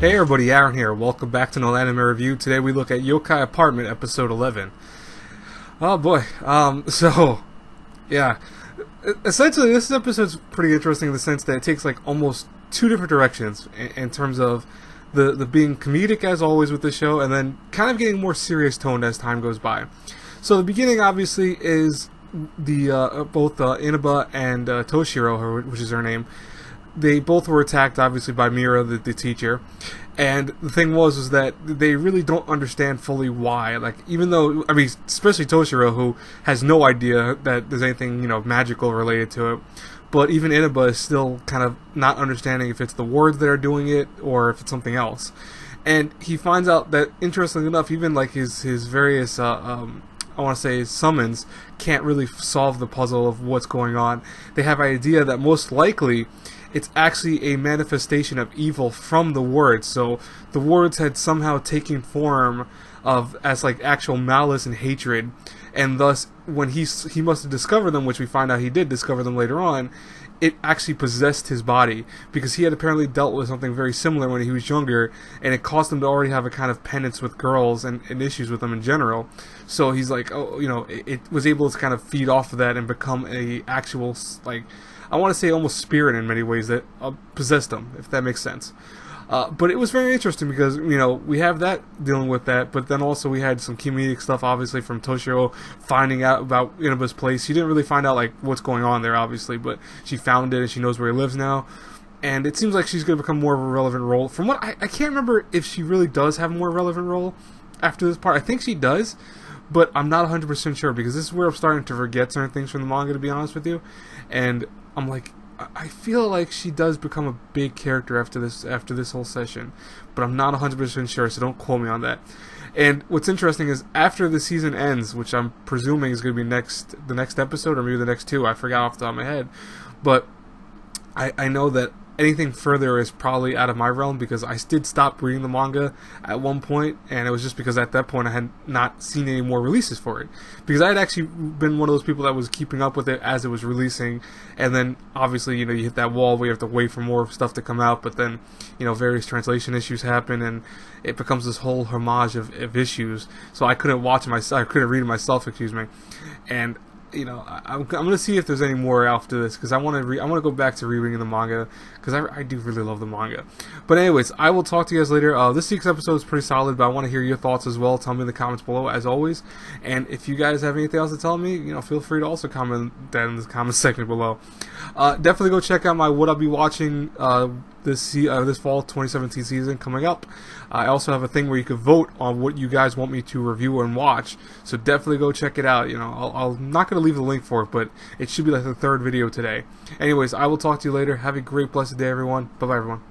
Hey everybody, Aaron here. Welcome back to an anime review. Today we look at Youkai Apartment episode 11. Oh boy. Yeah. Essentially, this episode's pretty interesting in the sense that it takes like almost two different directions in terms of the being comedic as always with the show, and then kind of getting more serious toned as time goes by. So the beginning obviously is the both Inaba and Toshiro, which is her name. They both were attacked, obviously, by Mira, the teacher. And the thing was that they really don't understand fully why. Like, even though, I mean, especially Toshiro, who has no idea that there's anything, magical related to it. But even Inaba is still kind of not understanding if it's the words that are doing it or if it's something else. And he finds out that, interestingly enough, even like his various, I want to say summons can't really solve the puzzle of what's going on. They have an idea that most likely it's actually a manifestation of evil from the words. So the words had somehow taken form as like actual malice and hatred, and thus when he must have discovered them, which we find out he did discover them later on, it actually possessed his body, because he had apparently dealt with something very similar when he was younger, and it caused him to already have a kind of penance with girls and issues with them in general. So he's like, it was able to kind of feed off of that and become a actual, like, I want to say almost spirit in many ways that possessed him, if that makes sense. But it was very interesting because, we have that dealing with that, but then also we had some comedic stuff, obviously, from Toshiro finding out about Inaba's place. She didn't really find out, like, what's going on there, obviously, but she found it and she knows where he lives now. And it seems like she's going to become more of a relevant role. From what I can't remember if she really does have a more relevant role after this part. I think she does, but I'm not 100% sure, because this is where I'm starting to forget certain things from the manga, to be honest with you. And I'm like, I feel like she does become a big character after this whole session, but I'm not 100% sure, so don't quote me on that. And what's interesting is after the season ends, which I'm presuming is going to be the next episode, or maybe the next two, I forgot off the top of my head, but I know that anything further is probably out of my realm, because I did stop reading the manga at one point, and it was just because at that point I had not seen any more releases for it, because I had actually been one of those people that was keeping up with it as it was releasing, and then obviously you hit that wall where you have to wait for more stuff to come out, but then various translation issues happen and it becomes this whole homage of issues, so I couldn't watch it myself, I couldn't read it myself, excuse me. And I'm gonna see if there's any more after this, because I want to go back to rereading the manga, because I do really love the manga. But anyways, I will talk to you guys later. This week's episode is pretty solid, but I want to hear your thoughts as well. Tell me in the comments below, as always. And if you guys have anything else to tell me, feel free to also comment that in the comment section below. Definitely go check out my what I'll be watching this fall 2017 season coming up. I also have a thing where you can vote on what you guys want me to review and watch, so definitely go check it out. I'm not going to leave the link for it, but it should be like the third video today. Anyways, I will talk to you later. Have a great blessed day, everyone. Bye bye, everyone.